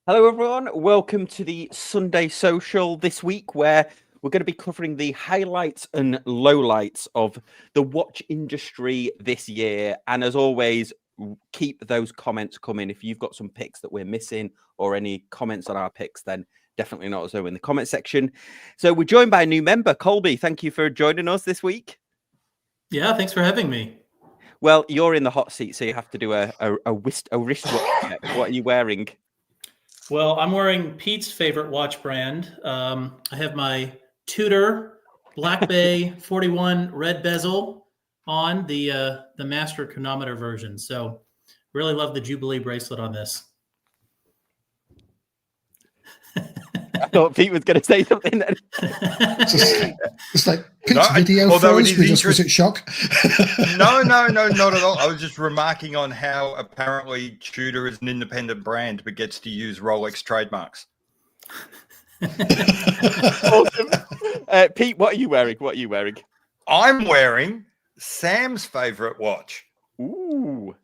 Hello, everyone. Welcome to the Sunday Social this week, where we're going to be covering the highlights and lowlights of the watch industry this year. And as always, keep those comments coming. If you've got some picks that we're missing or any comments on our picks, then definitely not so in the comment section. So we're joined by a new member, Colby. Thank you for joining us this week. Yeah, thanks for having me. Well, you're in the hot seat, so you have to do a wristwatch check. What are you wearing? Well, I'm wearing Pete's favorite watch brand. I have my Tudor Black Bay 41 red bezel on the master chronometer version. So really love the Jubilee bracelet on this. I thought Pete was going to say something then. It's like Pete's video froze. Was it shock? No, not at all. I was just remarking on how apparently Tudor is an independent brand but gets to use Rolex trademarks. Awesome. Pete, what are you wearing? I'm wearing Sam's favorite watch. Ooh.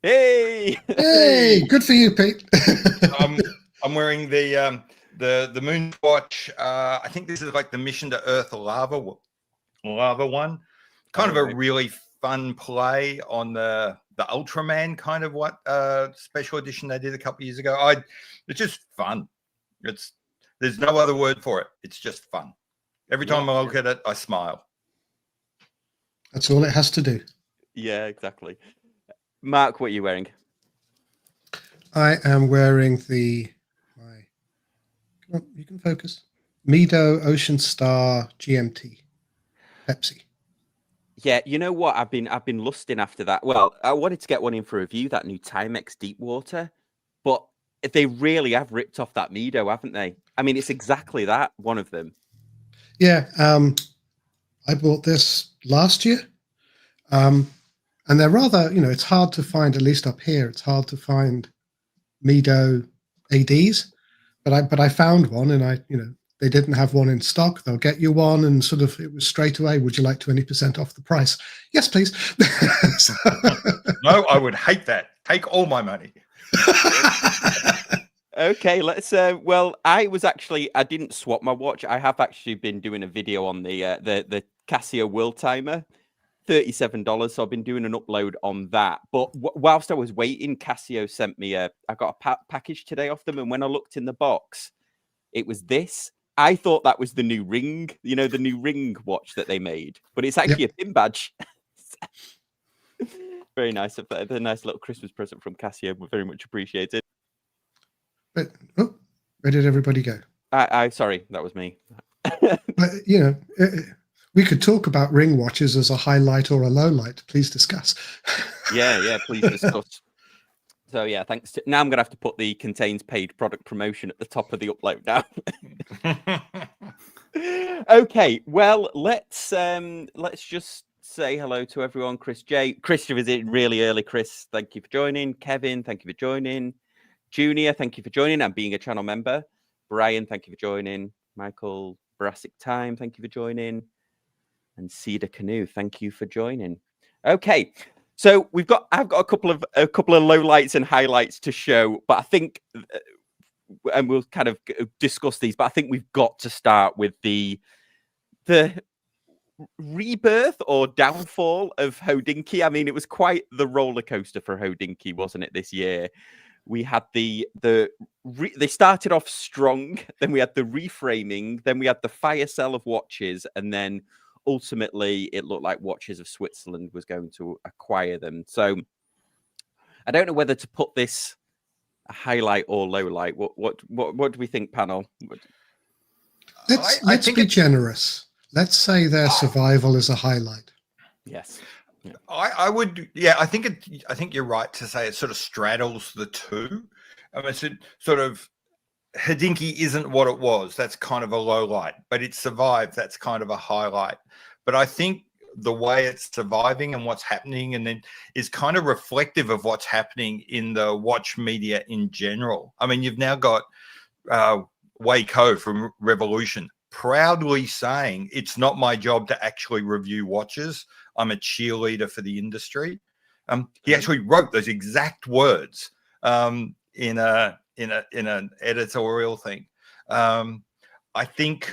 Hey, good for you, Pete. I'm wearing the Moon watch. I think this is like the Mission to Earth lava one. Kind of a really fun play on the Ultraman kind of special edition they did a couple of years ago. It's just fun. There's no other word for it. It's just fun. Every time I look at it, I smile. That's all it has to do. Yeah, exactly. Mark, what are you wearing? I am wearing you can focus. Mido Ocean Star GMT Pepsi. Yeah, you know what? I've been lusting after that. Well, I wanted to get one in for review, that new Timex Deepwater, but they really have ripped off that Mido, haven't they? I mean, it's exactly that, one of them. Yeah, I bought this last year, and they're rather, it's hard to find, at least up here, it's hard to find Mido ADs. But I found one, and they didn't have one in stock. They'll get you one, and sort of it was straight away. Would you like 20% off the price? Yes, please. No, I would hate that. Take all my money. Okay, let's. Well, I didn't swap my watch. I have actually been doing a video on the Casio World Timer. $37, so I've been doing an upload on that. But whilst I was waiting, Casio sent me I got a package today off them, and when I looked in the box, it was this. I thought that was the new Ring, the new Ring watch that they made, but it's actually a pin badge. Very nice. A nice little Christmas present from Casio. Very much appreciated. But where did everybody go? I sorry, that was me. We could talk about Ring watches as a highlight or a low light. Please discuss. Yeah, please discuss. So yeah, thanks. Now I'm gonna have to put the contains paid product promotion at the top of the upload now. Okay, well let's just say hello to everyone. Chris J. Chris was in really early. Chris, thank you for joining. Kevin, thank you for joining. Junior, thank you for joining and being a channel member. Brian, thank you for joining. Michael Brassic Time, thank you for joining. And Cedar Canoe, thank you for joining. Okay, so I've got a couple of lowlights and highlights to show, but I think, and we'll kind of discuss these, but I think we've got to start with the rebirth or downfall of Hodinkee. I mean, it was quite the roller coaster for Hodinkee, wasn't it, this year? We had they started off strong, then we had the reframing, then we had the fire sale of watches, and then ultimately it looked like Watches of Switzerland was going to acquire them. So I don't know whether to put this a highlight or low light. What do we think, panel? Let's be generous. Let's say their survival is a highlight. Yes. Yeah. I would. Yeah, I think you're right to say it sort of straddles the two. I mean, it's sort of Hodinkee isn't what it was. That's kind of a low light, but it survived. That's kind of a highlight. But I think the way it's surviving and what's happening and then is kind of reflective of what's happening in the watch media in general. I mean, you've now got Wei Ko from Revolution proudly saying it's not my job to actually review watches. I'm a cheerleader for the industry. He actually wrote those exact words. in an editorial thing. I think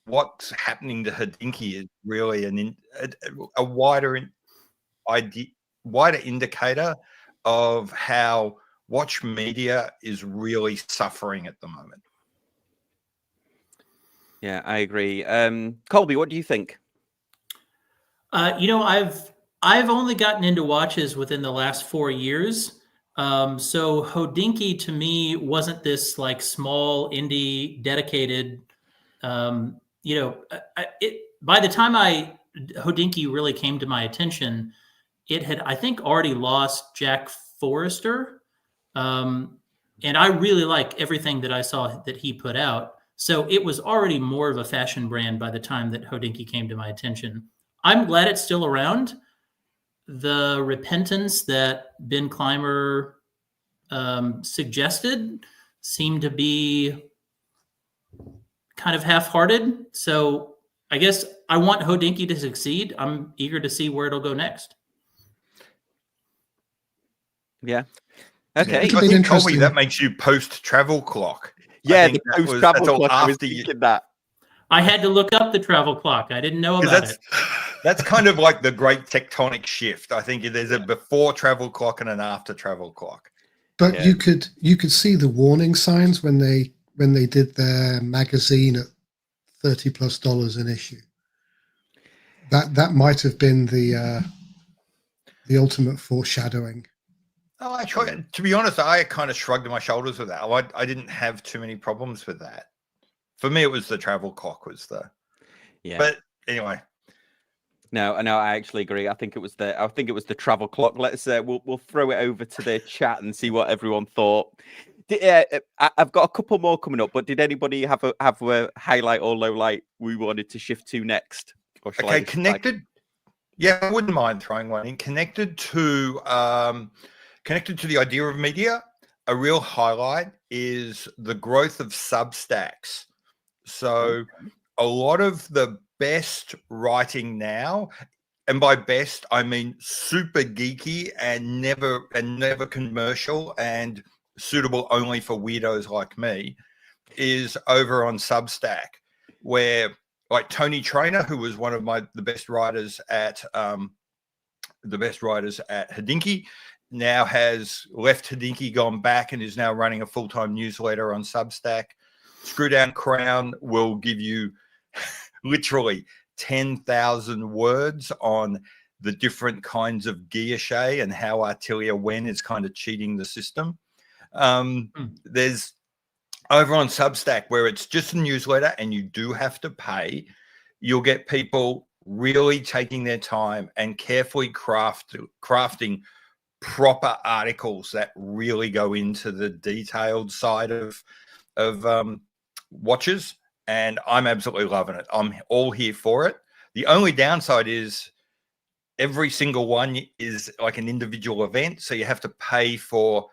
what's happening to Hodinkee is really a wider indicator of how watch media is really suffering at the moment. Yeah, I agree. Colby, what do you think? I've only gotten into watches within the last 4 years. So Hodinkee to me wasn't this like small indie dedicated. By the time Hodinkee really came to my attention, it had, I think, already lost Jack Forrester. And I really like everything that I saw that he put out. So it was already more of a fashion brand by the time that Hodinkee came to my attention. I'm glad it's still around. The repentance that Ben Clymer suggested seemed to be kind of half-hearted. So I guess I want Hodinkee to succeed. I'm eager to see where it'll go next. Yeah. Okay. I think, Colby, that makes you post-travel clock. Yeah, the post-travel clock. I was thinking that. I had to look up the travel clock. I didn't know about it. That's kind of like the great tectonic shift. I think there's a before travel clock and an after travel clock. But yeah, you could see the warning signs when they did their magazine at $30+ an issue. That might have been the ultimate foreshadowing. Oh, actually, to be honest, I kind of shrugged my shoulders with that. I didn't have too many problems with that. For me, it was the travel clock was the. Yeah. But anyway. No, I actually agree. I think it was the travel clock. Let's we'll throw it over to the chat and see what everyone thought. I've got a couple more coming up, but did anybody have a highlight or low light we wanted to shift to next? Okay, connected. Yeah, I wouldn't mind throwing one in. Connected to the idea of media, a real highlight is the growth of Substacks. So a lot of the best writing now, and by best I mean super geeky and never commercial and suitable only for weirdos like me, is over on Substack, where like Tony Trainer, who was one of the best writers at Hodinkee, now has left Hodinkee, gone back, and is now running a full-time newsletter on Substack. Screw Down Crown will give you literally 10,000 words on the different kinds of guilloche and how Artilia Wen is kind of cheating the system. There's over on Substack where it's just a newsletter and you do have to pay. You'll get people really taking their time and carefully crafting proper articles that really go into the detailed side of watches, and I'm absolutely loving it. I'm all here for it. The only downside is every single one is like an individual event, so you have to pay for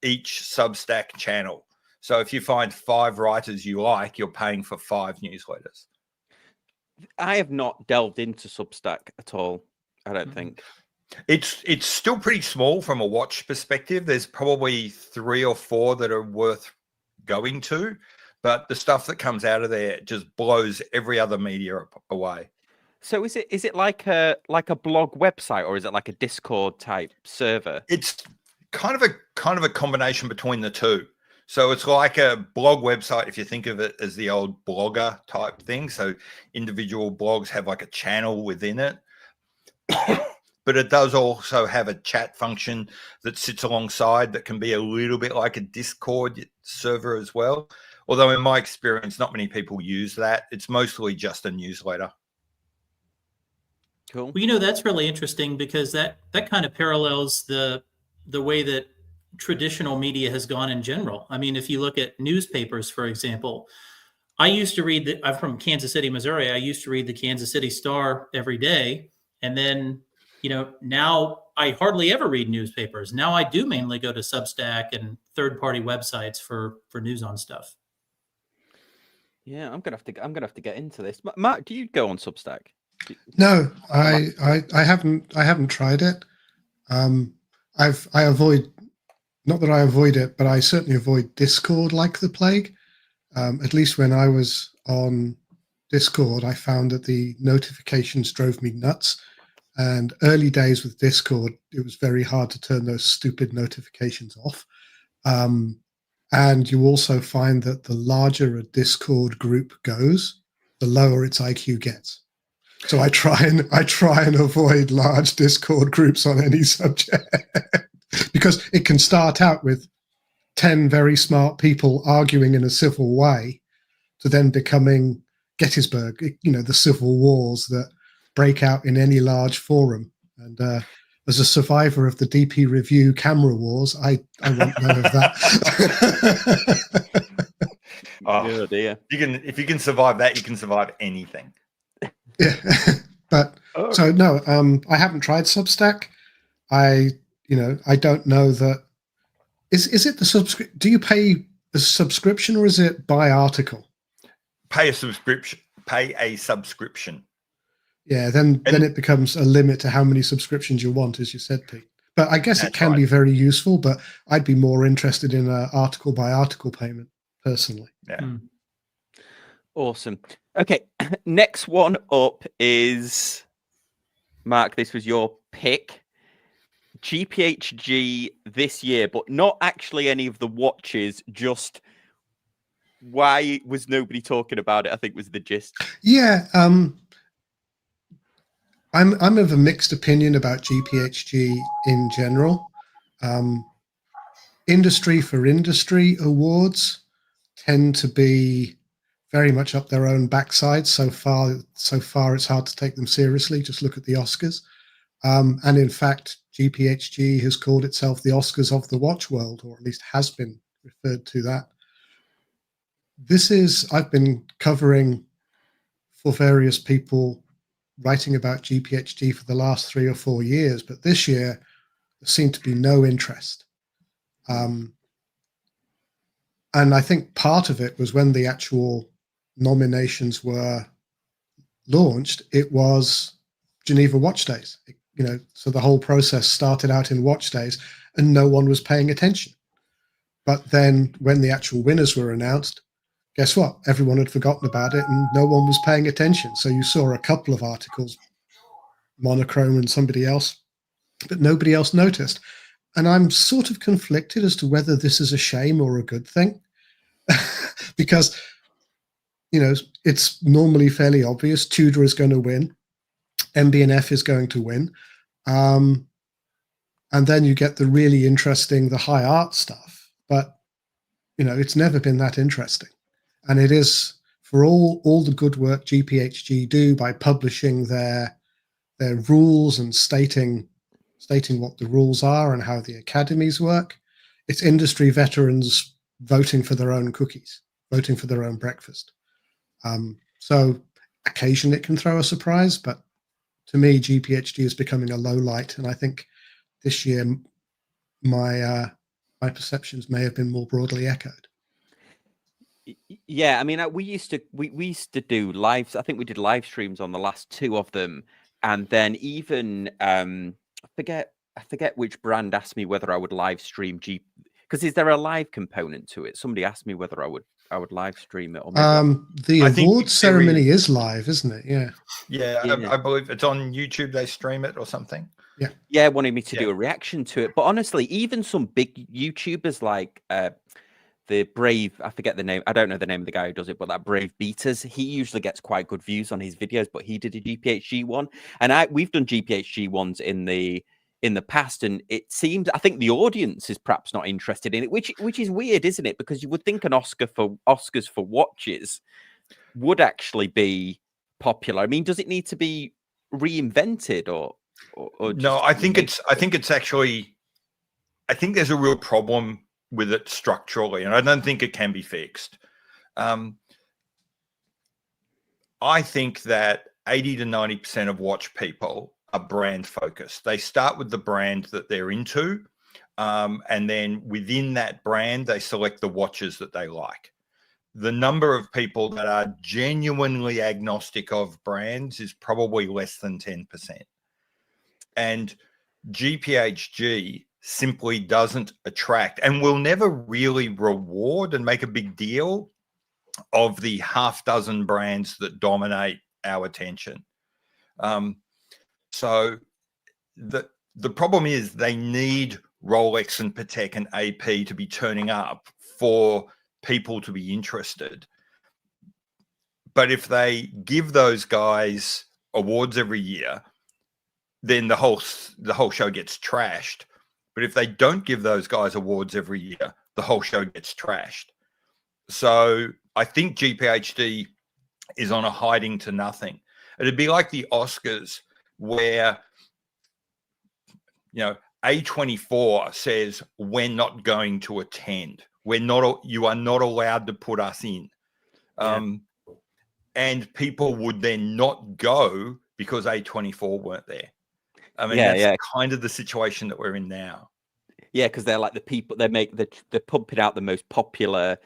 each Substack channel. So if you find 5 writers you like, you're paying for 5 newsletters. I have not delved into Substack at all, I don't think. It's still pretty small from a watch perspective. There's probably 3 or 4 that are worth going to, but the stuff that comes out of there just blows every other media away. So is it like a blog website, or is it like a Discord type server? It's kind of a combination between the two. So it's like a blog website if you think of it as the old Blogger type thing. So individual blogs have like a channel within it. But it does also have a chat function that sits alongside that can be a little bit like a Discord server as well. Although in my experience, not many people use that. It's mostly just a newsletter. Cool. Well, that's really interesting because that kind of parallels the way that traditional media has gone in general. I mean, if you look at newspapers, for example, I used to read I'm from Kansas City, Missouri. I used to read the Kansas City Star every day. And then, now I hardly ever read newspapers. Now I do mainly go to Substack and third-party websites for news on stuff. Yeah, I'm gonna have to get into this. Matt, do you go on Substack? No, I haven't tried it. I avoid not that I avoid it, but I certainly avoid Discord like the plague. At least when I was on Discord, I found that the notifications drove me nuts. And early days with Discord, it was very hard to turn those stupid notifications off. And you also find that the larger a Discord group goes, the lower its IQ gets. So I try and avoid large Discord groups on any subject because it can start out with 10 very smart people arguing in a civil way to then becoming Gettysburg, the civil wars that break out in any large forum. And as a survivor of the DP Review camera wars, I want none of that. Oh dear. If you can survive that, you can survive anything. Yeah. But so no, I haven't tried Substack. I don't know that. Is it the subscription? Do you pay a subscription or is it by article? Pay a subscription. Yeah, then it becomes a limit to how many subscriptions you want, as you said, Pete. But I guess it can be very useful, but I'd be more interested in an article by article payment personally. Yeah. Awesome. Okay, next one up is, Mark, this was your pick. GPHG this year, but not actually any of the watches, just why was nobody talking about it, I think was the gist. Yeah, I'm of a mixed opinion about GPHG in general. Industry for industry awards tend to be very much up their own backside. So far, it's hard to take them seriously. Just look at the Oscars. And in fact, GPHG has called itself the Oscars of the watch world, or at least has been referred to that. I've been covering for various people, writing about GPHG for the last 3 or 4 years, but this year there seemed to be no interest. And I think part of it was when the actual nominations were launched, it was Geneva Watch Days. So the whole process started out in Watch Days and no one was paying attention. But then when the actual winners were announced, guess what? Everyone had forgotten about it and no one was paying attention. So you saw a couple of articles, Monochrome and somebody else, but nobody else noticed. And I'm sort of conflicted as to whether this is a shame or a good thing. Because, it's normally fairly obvious. Tudor is going to win. MB&F is going to win. And then you get the really interesting, the high art stuff. But, it's never been that interesting. And it is, for all the good work GPHG do by publishing their rules and stating what the rules are and how the academies work, it's industry veterans voting for their own cookies, voting for their own breakfast. So occasionally it can throw a surprise, but to me, GPHG is becoming a low light. And I think this year my perceptions may have been more broadly echoed. Yeah, I mean, we used to do lives. I think we did live streams on the last 2 of them, and then even I forget which brand asked me whether I would live stream because is there a live component to it? Somebody asked me whether I would live stream it. Or the awards ceremony is live, isn't it? Yeah. Yeah, I believe it's on YouTube. They stream it or something. Yeah, wanted me to do a reaction to it. But honestly, even some big YouTubers like the Brave, I forget the name. I don't know the name of the guy who does it, but that Brave Beaters, he usually gets quite good views on his videos, but he did a GPHG one. And we've done GPHG ones in the past, and it seems, I think the audience is perhaps not interested in it, which is weird, isn't it? Because you would think an Oscars for watches would actually be popular. I mean, does it need to be reinvented or no? I think it's actually, I think there's a real problem with it structurally, and I don't think it can be fixed. I think that 80 to 90% of watch people are brand focused. They start with the brand that they're into, and then within that brand, they select the watches that they like. The number of people that are genuinely agnostic of brands is probably less than 10%. And GPHG simply doesn't attract and will never really reward and make a big deal of the half dozen brands that dominate our attention. So the problem is they need Rolex and Patek and AP to be turning up for people to be interested. But if they give those guys awards every year, then the whole show gets trashed. But if they don't give those guys awards every year, the whole show gets trashed. So I think GPHD is on a hiding to nothing. It'd be like the Oscars where, you know, A24 says we're not going to attend. You are not allowed to put us in. And people would then not go because A24 weren't there. I mean, that's kind of the situation that we're in now. Yeah, because they're like the people, they're pumping out the most popular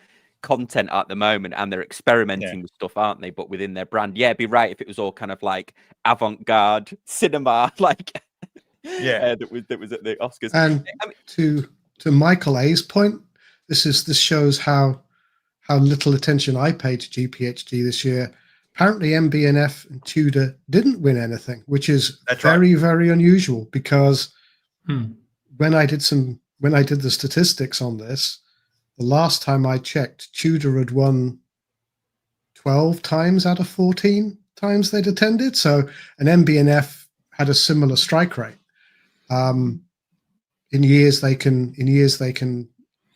content at the moment, and they're experimenting with stuff, aren't they? But within their brand. Yeah, it'd be right if it was all kind of like avant-garde cinema, like that was at the Oscars. And I mean, to Michael A's point, this shows how little attention I paid to GPHD this year. Apparently MB&F and Tudor didn't win anything, which is very unusual, because when I did the statistics on this, the last time I checked, Tudor had won 12 times out of 14 times they'd attended. So an MB&F had a similar strike rate. In years they can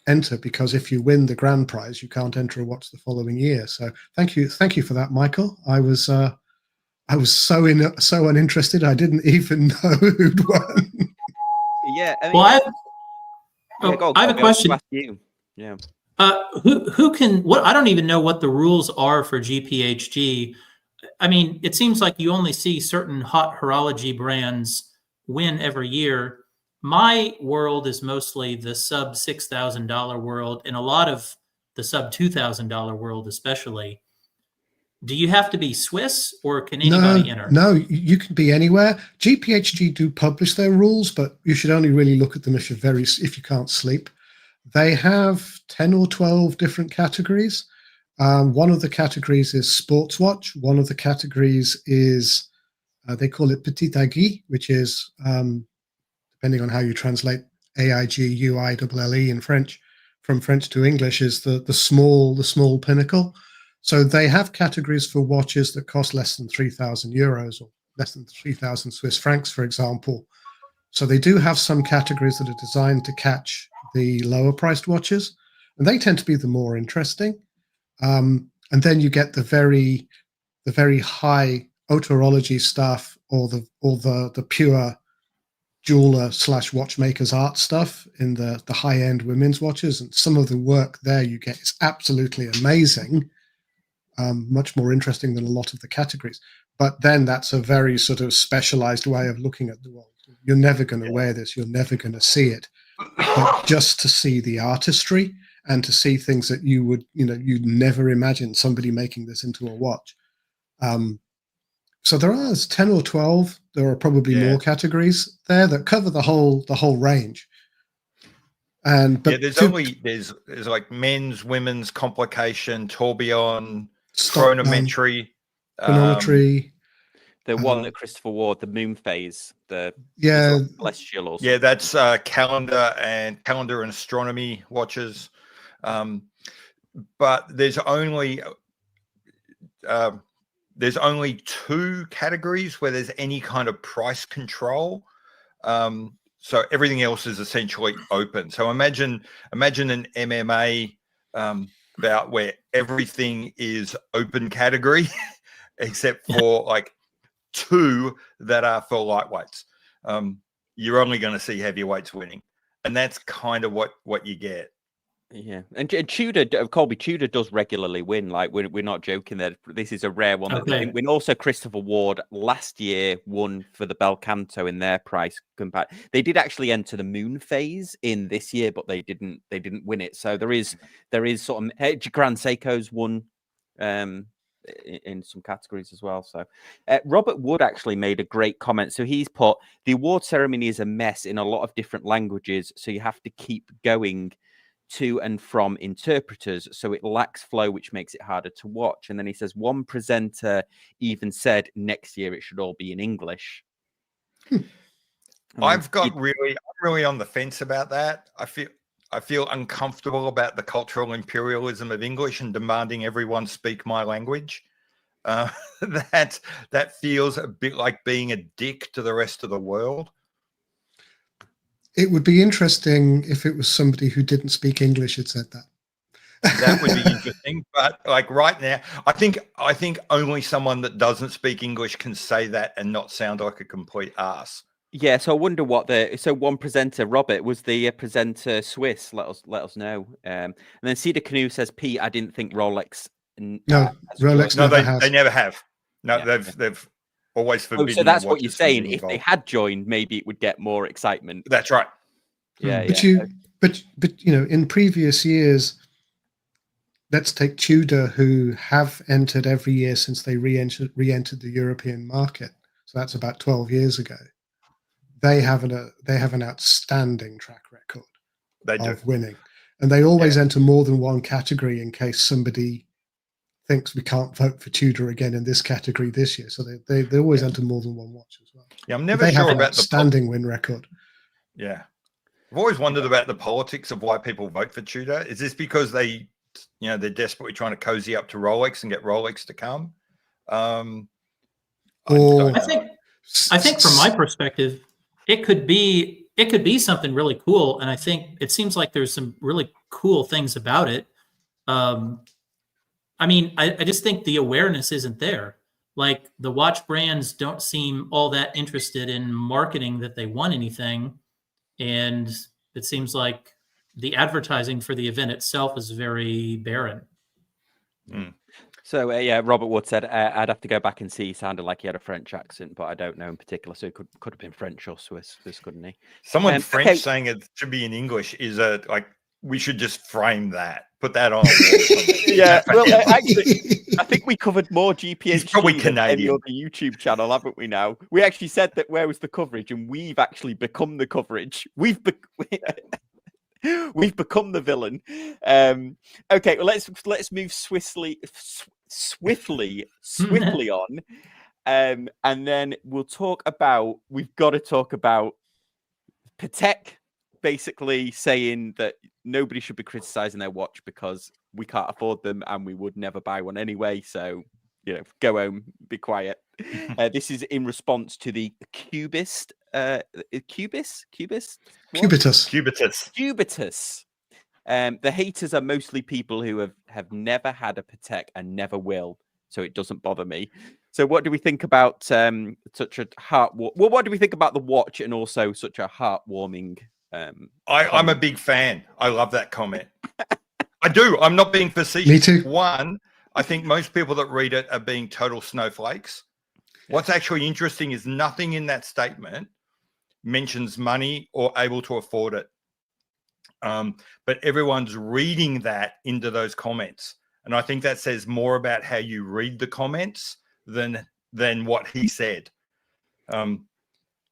enter, because if you win the grand prize, you can't enter a watch the following year. So thank you for that, Michael. I was so uninterested, I didn't even know who'd won. Yeah. I mean, well, I have a question. Yeah. Who can, what, I don't even know what the rules are for GPHG. I mean, it seems like you only see certain hot horology brands win every year. My world is mostly the sub $6,000 world, and a lot of the sub $2,000 world, especially. Do you have to be Swiss, or can anybody enter? No, you can be anywhere. GPHG do publish their rules, but you should only really look at them if you can't sleep. They have 10 or 12 different categories. One of the categories is sports watch. One of the categories is they call it petit aiguille, which is depending on how you translate AIGUILLE in French, from French to English, is the small pinnacle. So they have categories for watches that cost less than 3,000 euros or less than 3,000 Swiss francs, for example. So they do have some categories that are designed to catch the lower priced watches, and they tend to be the more interesting. And then you get the very high autorology stuff, or the pure jeweler / watchmakers art stuff in the high-end women's watches. And some of the work there you get is absolutely amazing, much more interesting than a lot of the categories. But then that's a very sort of specialized way of looking at the world. You're never going to wear this, you're never going to see it, but just to see the artistry and to see things that you'd never imagine somebody making this into a watch. So there are 10 or 12. There are probably more categories there that cover the whole range. And but there's like men's, women's, complication, tourbillon, chronometry, the one that Christopher wore, the moon phase, the celestial. Also. Yeah, that's calendar and astronomy watches. But there's only 2 categories where there's any kind of price control. So everything else is essentially open. So imagine an MMA bout where everything is open category, except for like 2 that are for lightweights. You're only going to see heavyweights winning, and that's kind of what you get. Yeah, and Tudor, Colby, Tudor does regularly win. Like we're not joking that this is a rare one. Okay. That also Christopher Ward last year won for the Bel Canto in their price compact. They did actually enter the moon phase in this year, but they didn't win it. So there is sort of Grand Seiko's won in some categories as well. So Robert Wood actually made a great comment. So he's put, the award ceremony is a mess in a lot of different languages, so you have to keep going to and from interpreters, so it lacks flow, which makes it harder to watch. And then he says one presenter even said next year it should all be in English. I'm really on the fence about that. I feel uncomfortable about the cultural imperialism of English and demanding everyone speak my language. That feels a bit like being a dick to the rest of the world. It would be interesting if it was somebody who didn't speak English had said that. That would be interesting, but like right now, I think only someone that doesn't speak English can say that and not sound like a complete ass. Yeah, so I wonder what so one presenter, Robert, was the presenter Swiss? Let us know. And then Cedar Canoe says, Pete, I didn't think Rolex. No, Rolex never has. They never have. No, Yeah, they've always forbidden. So that's what you're saying. If they had joined, maybe it would get more excitement. That's right. Yeah, but you know, in previous years, let's take Tudor, who have entered every year since they re-entered the European market. So that's about 12 years ago. They have an outstanding track record of winning, and they always enter more than one category in case somebody thinks we can't vote for Tudor again in this category this year. So they always enter more than one watch as well. Yeah, I'm never sure about the standing win record. Yeah, I've always wondered about the politics of why people vote for Tudor. Is this because they're desperately trying to cozy up to Rolex and get Rolex to come? I think from my perspective, it could be something really cool, and I think it seems like there's some really cool things about it. I mean, I just think the awareness isn't there. Like the watch brands don't seem all that interested in marketing that they want anything, and it seems like the advertising for the event itself is very barren. So yeah, Robert Wood said I'd have to go back and see. He sounded like he had a French accent, but I don't know in particular. So it could have been French or Swiss, couldn't he? Someone French saying it should be in English is we should just frame that, put that on. Yeah, well, actually, I think we covered more GPH probably than Canadian. any other YouTube channel, haven't we? Now we actually said that where was the coverage, and we've actually become the coverage. We've become the villain. Okay, well, let's move swiftly on, and then we'll talk about. We've got to talk about Patek basically saying that nobody should be criticizing their watch because we can't afford them and we would never buy one anyway. So, go home, be quiet. This is in response to the Cubitus. The haters are mostly people who have never had a Patek and never will, so it doesn't bother me. So what do we think about such a what do we think about the watch and also such a heartwarming I'm a big fan. I love that comment. I do. I'm not being facetious. Me too. One, I think most people that read it are being total snowflakes. What's actually interesting is nothing in that statement mentions money or able to afford it. But everyone's reading that into those comments. And I think that says more about how you read the comments than what he said.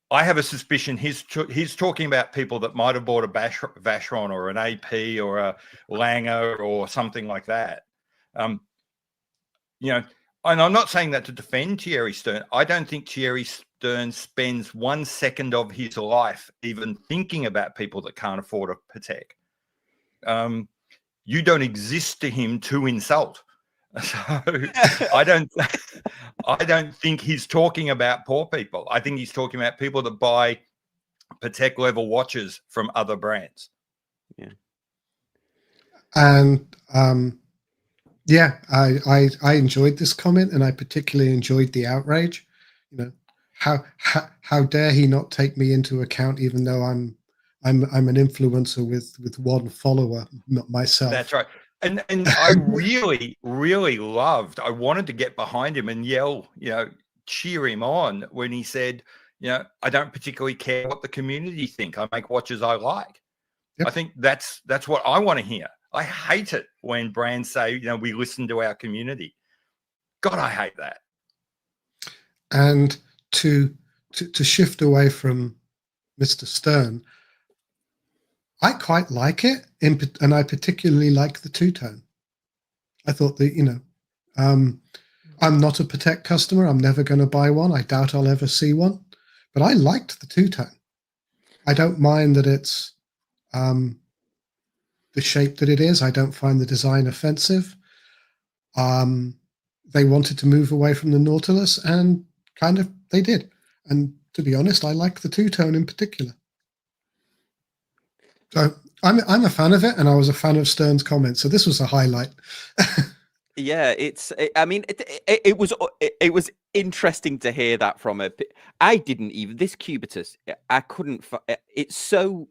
I have a suspicion he's talking about people that might have bought a Vacheron or an AP or a Langer or something like that. And I'm not saying that to defend Thierry Stern. I don't think Thierry Stern spends 1 second of his life even thinking about people that can't afford a Patek. You don't exist to him to insult. So I don't think he's talking about poor people. I think he's talking about people that buy Patek level watches from other brands. Yeah. And I enjoyed this comment, and I particularly enjoyed the outrage. How dare he not take me into account, even though I'm an influencer with one follower myself. That's right. And I really, really loved, I wanted to get behind him and yell, cheer him on when he said, I don't particularly care what the community think. I make watches I like. Yep. I think that's what I want to hear. I hate it when brands say, we listen to our community. God, I hate that. And to shift away from Mr. Stern, I quite like it, and I particularly like the two-tone. I thought that, I'm not a Patek customer. I'm never going to buy one. I doubt I'll ever see one. But I liked the two-tone. I don't mind that it's the shape that it is. I don't find the design offensive. They wanted to move away from the Nautilus, and kind of they did. And to be honest, I like the two-tone in particular. So I'm a fan of it, and I was a fan of Stern's comments. So this was a highlight. Yeah, it was interesting to hear that from her. I didn't even this Cubitus. I couldn't. It's so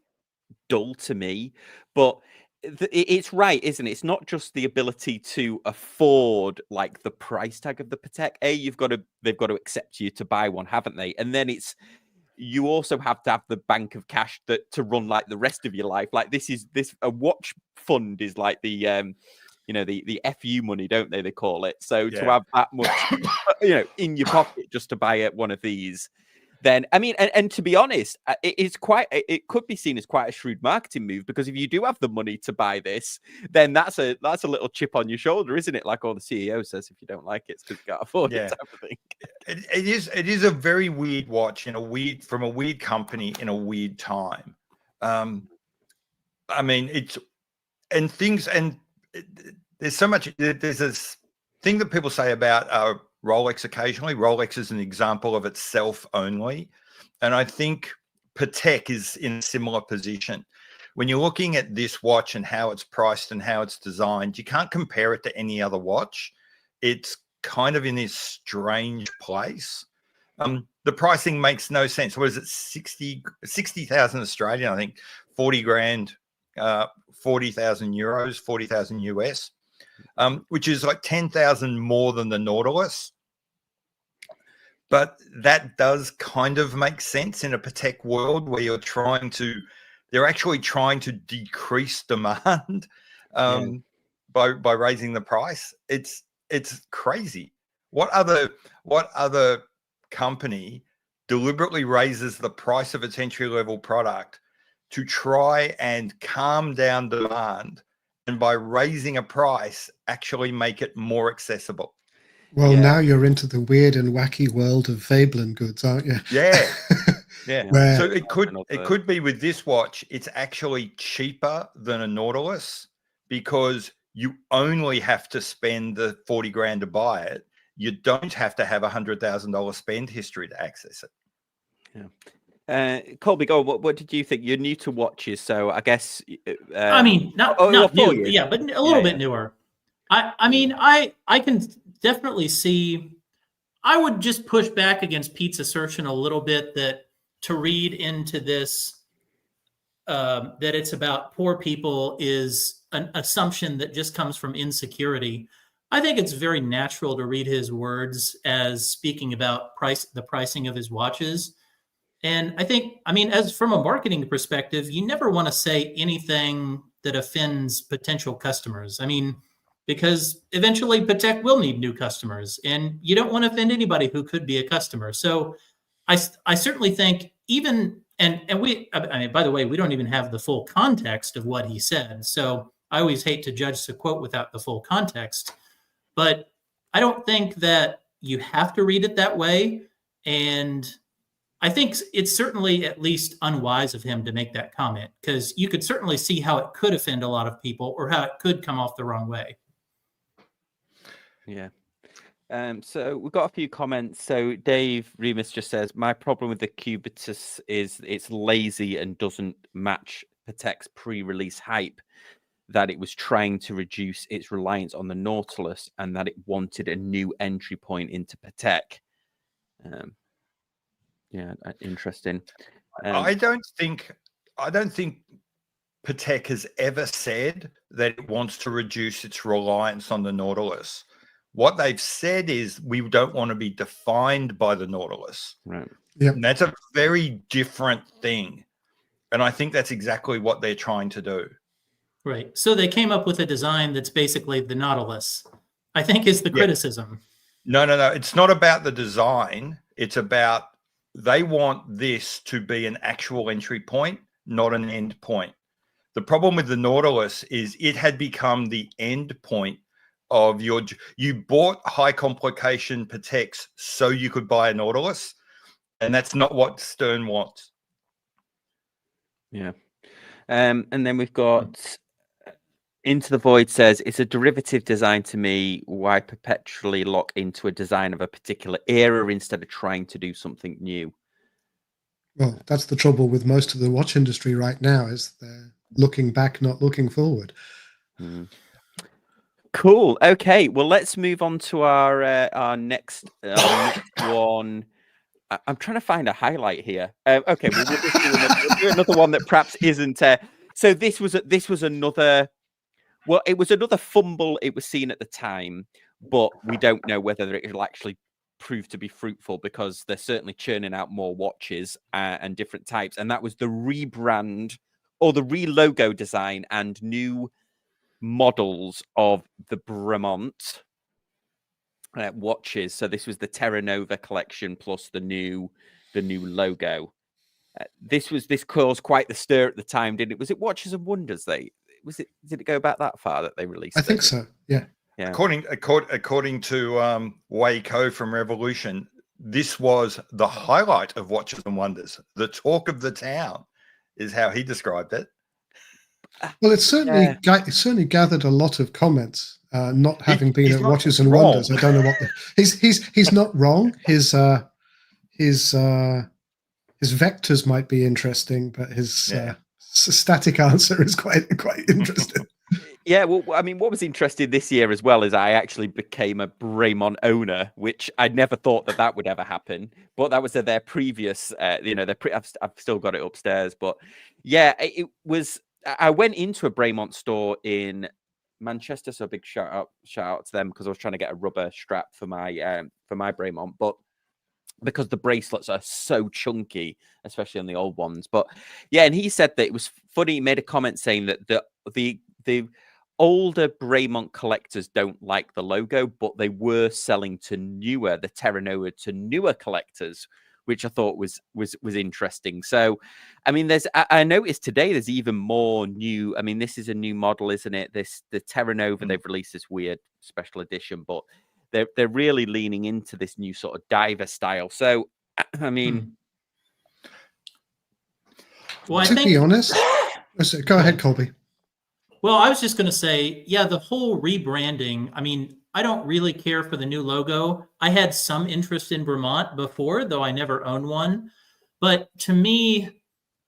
dull to me, but it's right, isn't it? It's not just the ability to afford like the price tag of the Patek. They've got to accept you to buy one, haven't they? And then you also have to have the bank of cash to run like the rest of your life. Like a watch fund is like the the FU money, don't they call it? So to have that much in your pocket just to buy one of these, then I mean, and to be honest, it could be seen as quite a shrewd marketing move, because if you do have the money to buy this, then that's a little chip on your shoulder, isn't it? Like all the CEO says, if you don't like it, it's because you can't afford it, type of thing. It is a very weird watch from a weird company in a weird time. I mean, there's so much. There's this thing that people say about Rolex occasionally. Rolex is an example of itself only. And I think Patek is in a similar position. When you're looking at this watch and how it's priced and how it's designed, you can't compare it to any other watch. It's kind of in this strange place. The pricing makes no sense. What is it? 60,000 Australian, I think, 40 grand, 40,000 euros, 40,000 US, which is like 10,000 more than the Nautilus. But that does kind of make sense in a Patek world where they're actually trying to decrease demand by raising the price. It's crazy. What other company deliberately raises the price of its entry level product to try and calm down demand, and by raising a price actually make it more accessible? Well, now you're into the weird and wacky world of Veblen goods, aren't you? Yeah. Where, so it could be with this watch, it's actually cheaper than a Nautilus because you only have to spend the 40 grand to buy it. You don't have to have $100,000 spend history to access it. Yeah. Colby, go on, what did you think? You're new to watches, so I guess I mean, not new, yeah, but a little bit newer. I mean, I can definitely see. I would just push back against Pete's assertion a little bit that to read into this that it's about poor people is an assumption that just comes from insecurity. I think it's very natural to read his words as speaking about the pricing of his watches. And I think, I mean, as from a marketing perspective, you never want to say anything that offends potential customers. I mean, because eventually Patek will need new customers, and you don't want to offend anybody who could be a customer. So I certainly think even, and we, I mean, by the way, we don't even have the full context of what he said. So I always hate to judge the quote without the full context, but I don't think that you have to read it that way. And I think it's certainly at least unwise of him to make that comment, because you could certainly see how it could offend a lot of people or how it could come off the wrong way. Yeah. So we've got a few comments. So Dave Remus just says, my problem with the Cubitus is it's lazy and doesn't match Patek's pre-release hype, that it was trying to reduce its reliance on the Nautilus and that it wanted a new entry point into Patek. Yeah, interesting. I don't think Patek has ever said that it wants to reduce its reliance on the Nautilus. What they've said is we don't want to be defined by the Nautilus. Right. Yeah. And that's a very different thing. And I think that's exactly what they're trying to do. Right. So they came up with a design that's basically the Nautilus, I think, is the criticism. No. It's not about the design. It's about they want this to be an actual entry point, not an end point. The problem with the Nautilus is it had become the end point of you bought high complication Pateks so you could buy a Nautilus, and that's not what Stern wants. Yeah. And then we've got Into the Void says, it's a derivative design to me. Why perpetually lock into a design of a particular era instead of trying to do something new? Well, that's the trouble with most of the watch industry right now, is they're looking back, not looking forward. Cool. Okay. Well, let's move on to our next one. I'm trying to find a highlight here. Okay, well, we'll do another one that perhaps isn't. So this was another. Well, it was another fumble. It was seen at the time, but we don't know whether it will actually prove to be fruitful because they're certainly churning out more watches and different types. And that was the rebrand or the re-logo design and new models of the Bremont watches. So this was the Terra Nova collection plus the new logo. This caused quite the stir at the time, didn't it? Was it Watches and Wonders? Did it go back that far that they released? I think so. Yeah. According to Wei-Ko from Revolution, this was the highlight of Watches and Wonders. The talk of the town is how he described it. Well, it certainly gathered a lot of comments. Not having been at Watches and wrong. Wonders, I don't know what he's not wrong. His vectors might be interesting, but his static answer is quite interesting. Yeah, well, I mean, what was interesting this year as well is I actually became a Bremont owner, which I never thought that would ever happen. But that was their previous, I've still got it upstairs. But yeah, it was. I went into a Bremont store in Manchester, so a big shout out to them because I was trying to get a rubber strap for my Bremont, but because the bracelets are so chunky, especially on the old ones. But yeah, and he said that it was funny. He made a comment saying that the older Bremont collectors don't like the logo, but they were selling to the Terra Nova to newer collectors, which I thought was interesting. So, I mean, I noticed today there's even more new. I mean, this is a new model, isn't it? The Terra Nova, they've released this weird special edition, but they're really leaning into this new sort of diver style. So, I mean, well, be honest, go ahead, Colby. Well, I was just going to say, the whole rebranding. I mean, I don't really care for the new logo. I had some interest in Bremont before, though I never owned one. But to me,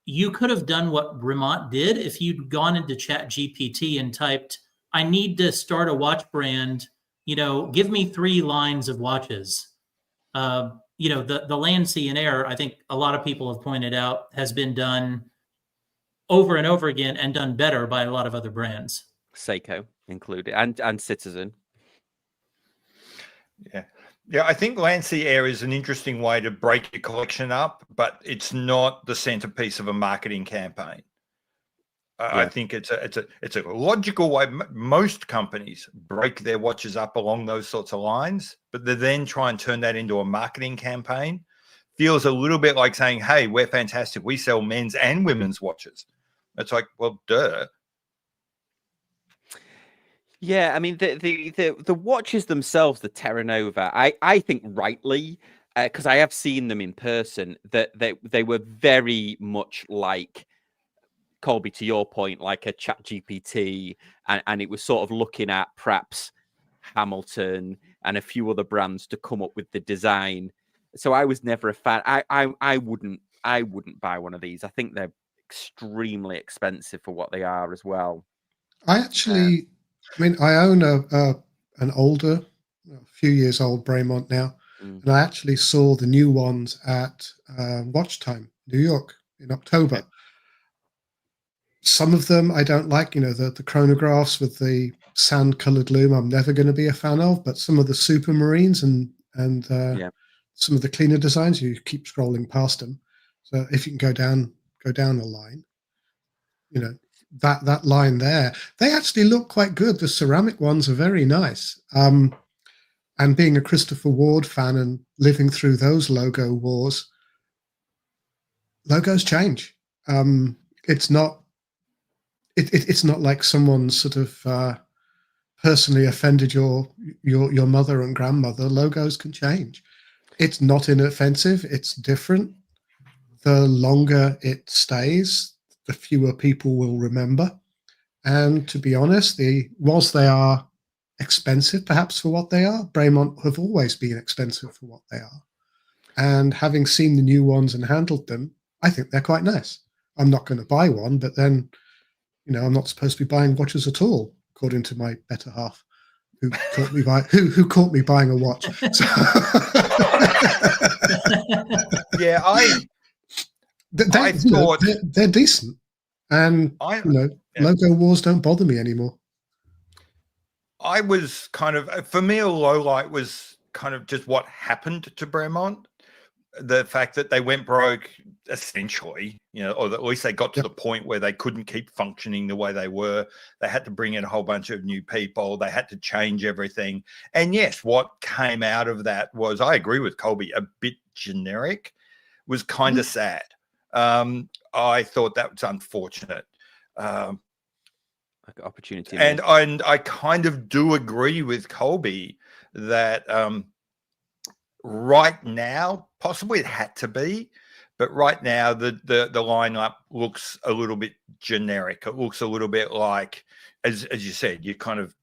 you could have done what Bremont did if you'd gone into ChatGPT and typed, I need to start a watch brand, give me 3 lines of watches. The Land, Sea, and Air, I think a lot of people have pointed out, has been done over and over again and done better by a lot of other brands. Seiko included and Citizen. Yeah, I think Land, Sea, Air is an interesting way to break your collection up, but it's not the centerpiece of a marketing campaign. I think it's a logical way. Most companies break their watches up along those sorts of lines, but they then try and turn that into a marketing campaign. Feels a little bit like saying, "Hey, we're fantastic. We sell men's and women's watches." It's like, well, duh. Yeah, I mean the watches themselves, the Terra Nova, I think rightly, because I have seen them in person, that they were very much like, Colby, to your point, like a ChatGPT, and it was sort of looking at perhaps Hamilton and a few other brands to come up with the design. So I was never a fan. I wouldn't buy one of these. I think they're extremely expensive for what they are as well. I actually, I own an older, a few years old Bremont now, and I actually saw the new ones at Watch Time, New York, in October. Okay. Some of them I don't like, the chronographs with the sand-colored lume. I'm never going to be a fan of, but some of the Supermarines and some of the cleaner designs, you keep scrolling past them. So if you can go down a line, that line there, they actually look quite good. The ceramic ones are very nice. And And being a Christopher Ward fan and living through those logo wars, logos change. It's not like someone sort of personally offended your mother and grandmother. Logos can change. It's not inoffensive. It's different. The longer it stays, the fewer people will remember. And to be honest, whilst they are expensive perhaps for what they are, Bremont have always been expensive for what they are. And having seen the new ones and handled them, I think they're quite nice. I'm not going to buy one, but then, I'm not supposed to be buying watches at all, according to my better half, who caught me who caught me buying a watch. So yeah, I thought they're decent, and logo wars don't bother me anymore. I was kind of, for me, a low light was kind of just what happened to Bremont. The fact that they went broke, essentially, or at least they got to the point where they couldn't keep functioning the way they were. They had to bring in a whole bunch of new people. They had to change everything. And yes, what came out of that was, I agree with Colby, a bit generic, was kind of sad. I thought that was unfortunate. Like opportunity. And I kind of do agree with Colby that right now, possibly it had to be, but right now the lineup looks a little bit generic. It looks a little bit like, as you said, you kind of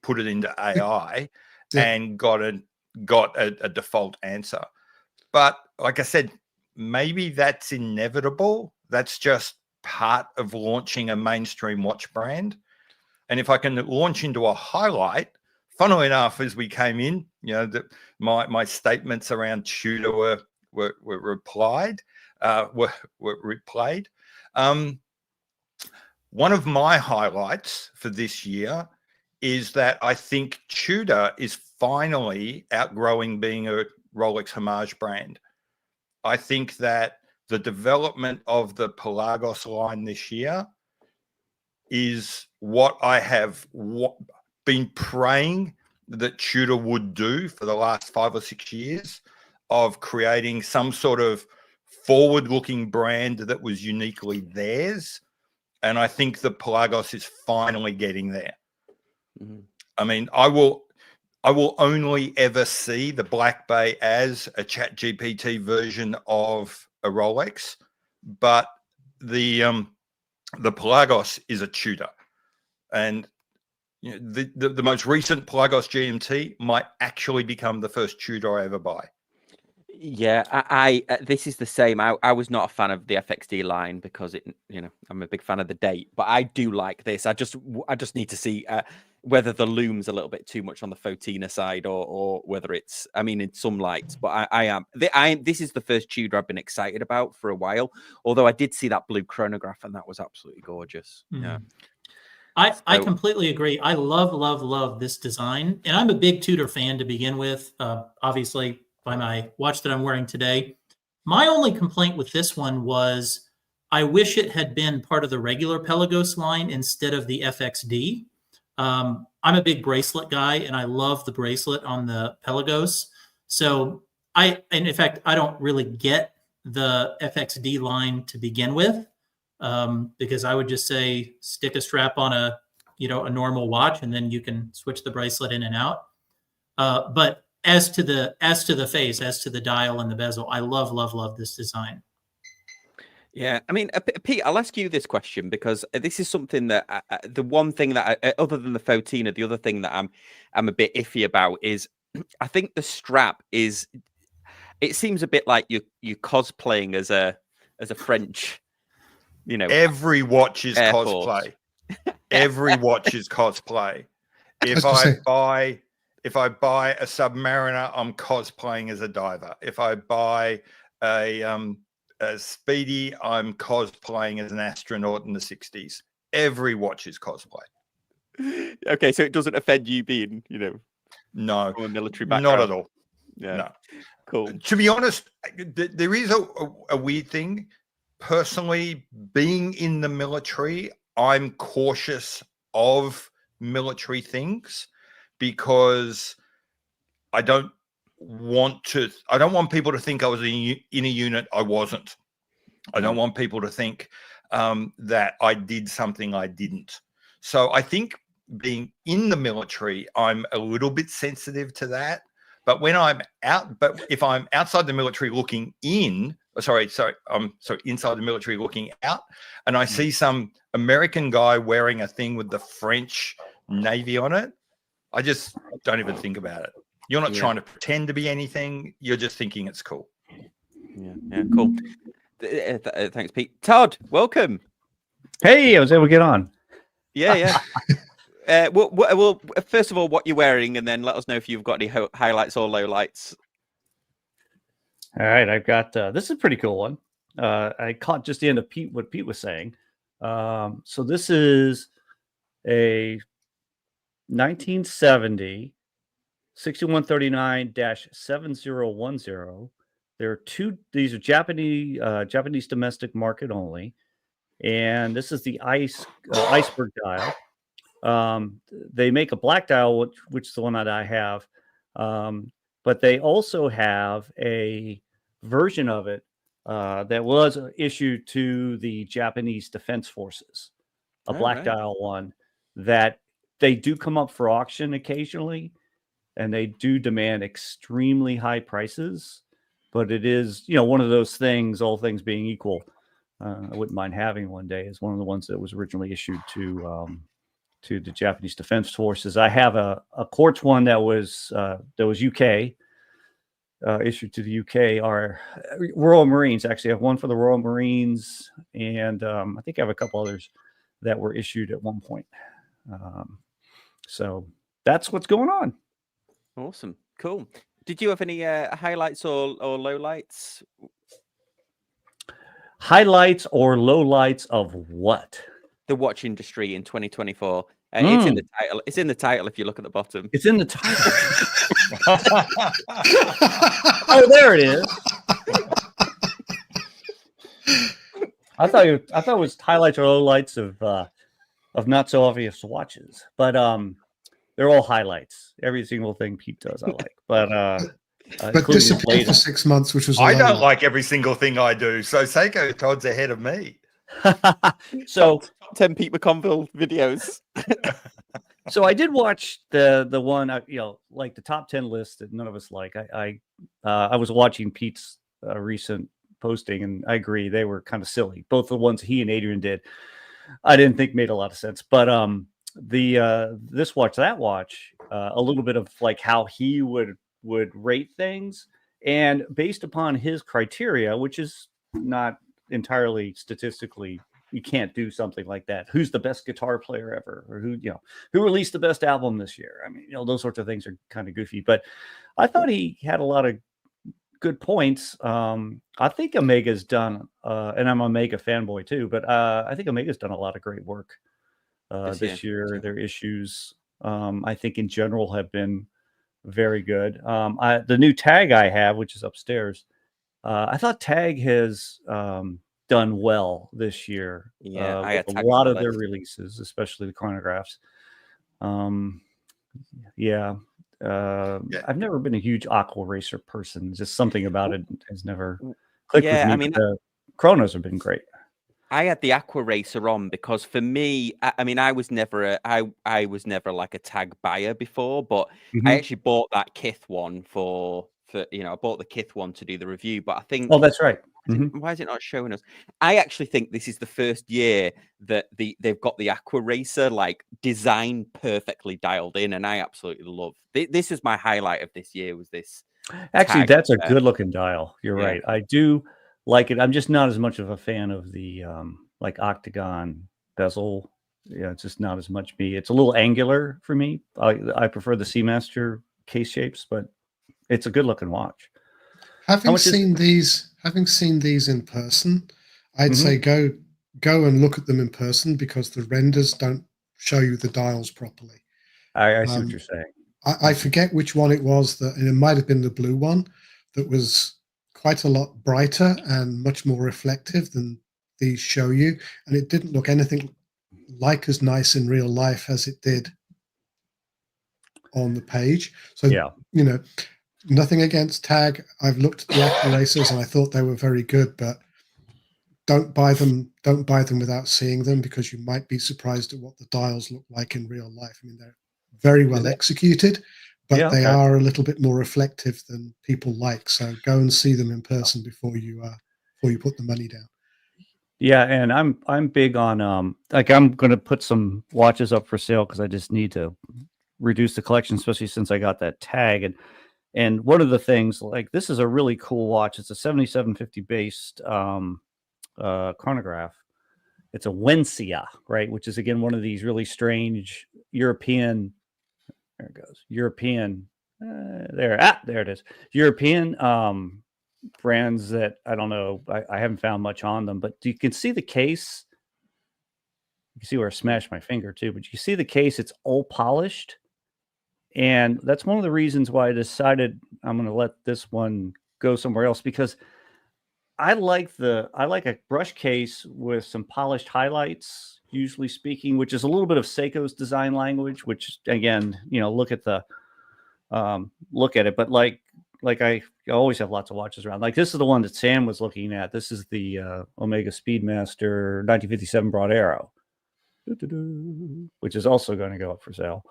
put it into AI and got a default answer. But like I said, maybe that's inevitable. That's just part of launching a mainstream watch brand. And if I can launch into a highlight, funnily enough, as we came in, my statements around Tudor were replayed. One of my highlights for this year is that I think Tudor is finally outgrowing being a Rolex homage brand. I think that the development of the Pelagos line this year is what I have been praying that Tudor would do for the last 5 or 6 years, of creating some sort of forward-looking brand that was uniquely theirs. And I think the Pelagos is finally getting there. Mm-hmm. I mean, I will only ever see the Black Bay as a ChatGPT version of a Rolex, but the Pelagos is a Tudor, and the most recent Pelagos GMT might actually become the first Tudor I ever buy. Yeah, I this is the same. I was not a fan of the FXD line because I'm a big fan of the date, but I do like this. I just need to see whether the loom's a little bit too much on the Fotina side or whether it's, in some lights, but this is the first Tudor I've been excited about for a while. Although I did see that blue chronograph and that was absolutely gorgeous. Mm. Yeah. I completely agree. I love this design, and I'm a big Tudor fan to begin with. Obviously, by my watch that I'm wearing today. My only complaint with this one was I wish it had been part of the regular Pelagos line instead of the FXD. I'm a big bracelet guy, and I love the bracelet on the Pelagos. So in fact, I don't really get the FXD line to begin with, because I would just say stick a strap on a normal watch, and then you can switch the bracelet in and out. But as to the face, as to the dial and the bezel, I love this design. Yeah, Pete, I'll ask you this question because this is something that the one thing that other than the Fotina, the other thing that I'm a bit iffy about is I think the strap is. It seems a bit like you cosplaying as a French. Every watch is airport. Cosplay. Every watch is cosplay. If I buy a Submariner, I'm cosplaying as a diver. If I buy a Speedy, I'm cosplaying as an astronaut in the 60s. Every watch is cosplay. Okay, so it doesn't offend you being, no, from a military background? Not at all. Yeah. No. Cool. To be honest, there is a weird thing. Personally, being in the military, I'm cautious of military things because I don't want people to think I was in a unit I wasn't. I don't want people to think that I did something I didn't. So I think being in the military, I'm a little bit sensitive to that. But when I'm out, but if I'm outside the military looking in, inside the military looking out, and I see some American guy wearing a thing with the French Navy on it, I just don't even think about it. You're not trying to pretend to be anything. You're just thinking it's cool. Yeah, cool. Thanks, Pete. Todd, welcome. Hey, I was able to get on. Yeah. Well, first of all, what you're wearing, and then let us know if you've got any highlights or lowlights. All right, I've got this is a pretty cool one. I caught just the end of what Pete was saying. So this is a 1970 6139-7010. There are two. These are Japanese domestic market only, and this is the iceberg dial. They make a black dial, which is the one that I have, but they also have a version of it that was issued to the Japanese Defense Forces, a black dial one that they do come up for auction occasionally, and they do demand extremely high prices. But it is, one of those things, all things being equal, I wouldn't mind having one day. Is one of the ones that was originally issued to the Japanese Defense Forces. I have a quartz one that was UK, issued to the UK. Our Royal Marines, actually, I have one for the Royal Marines, and I think I have a couple others that were issued at one point. So that's what's going on. Awesome, cool. Did you have any highlights or lowlights? Highlights or lowlights of what? The watch industry in 2024. It's in the title. It's in the title if you look at the bottom. It's in the title. Oh, there it is. I thought it was highlights or lowlights of not so obvious watches, but they're all highlights. Every single thing Pete does, I like. But disappeared for 6 months, which was I don't like every single thing I do. So Seiko Todd's ahead of me. So 10 Pete McConville videos. So I did watch the one, like the top 10 list that none of us like. I was watching Pete's recent posting, and I agree they were kind of silly. Both the ones he and Adrian did, I didn't think made a lot of sense. But this watch, that watch, a little bit of like how he would rate things, and based upon his criteria, which is not entirely statistically, you can't do something like that. Who's the best guitar player ever, or who released the best album this year? I mean, those sorts of things are kind of goofy, but I thought he had a lot of good points. I think Omega's done, and I'm an Omega fanboy too, but I think Omega's done a lot of great work this year. Their issues, I think in general, have been very good. The new tag I have, which is upstairs, I thought Tag has done well this year. I had a lot of their releases, especially the chronographs. I've never been a huge Aqua Racer person. Just something about it has never clicked with me. I mean, the chronos have been great. I had the Aqua Racer on because for me, I was never like a tag buyer before, but I actually bought that Kith one for I bought the Kith one to do the review. But I think, that's right. Why is it not showing us? I actually think this is the first year that they've got the Aqua Racer like design perfectly dialed in, and I absolutely love. This is my highlight of this year. Was this? Actually, that's a good looking dial. You're right. I do like it. I'm just not as much of a fan of the like octagon bezel. Yeah, it's just not as much me. It's a little angular for me. I prefer the Seamaster case shapes, but it's a good looking watch. Having seen these in person, I'd say go and look at them in person, because the renders don't show you the dials properly. I see what you're saying. I forget which one it was, and it might have been the blue one, that was quite a lot brighter and much more reflective than these show you, and it didn't look anything like as nice in real life as it did. on the page. So, Yeah. you know, nothing against Tag. I've looked at the Aqua Racers and I thought they were very good, but don't buy them without seeing them, because you might be surprised at what the dials look like in real life. I mean, they're very well executed, but Yeah, they okay. are a little bit more reflective than people like. So go and see them in person before you put the money down. Yeah, and I'm big on like I'm going to put some watches up for sale because I just need to reduce the collection, especially since I got that Tag. And one of the things, like, this is a really cool watch. It's a 7750 based chronograph. It's a Wencia, right? Which is, again, one of these really strange European. There it goes. European. There it is. European brands that I don't know. I haven't found much on them, but you can see the case. You can see where I smashed my finger too, but you see the case. It's all polished. And that's one of the reasons why I decided I'm going to let this one go somewhere else, because I like a brush case with some polished highlights, usually speaking, which is a little bit of Seiko's design language, which, again, look at it. But like I always have lots of watches around. Like, this is the one that Sam was looking at. This is the Omega Speedmaster 1957 Broad Arrow, which is also going to go up for sale.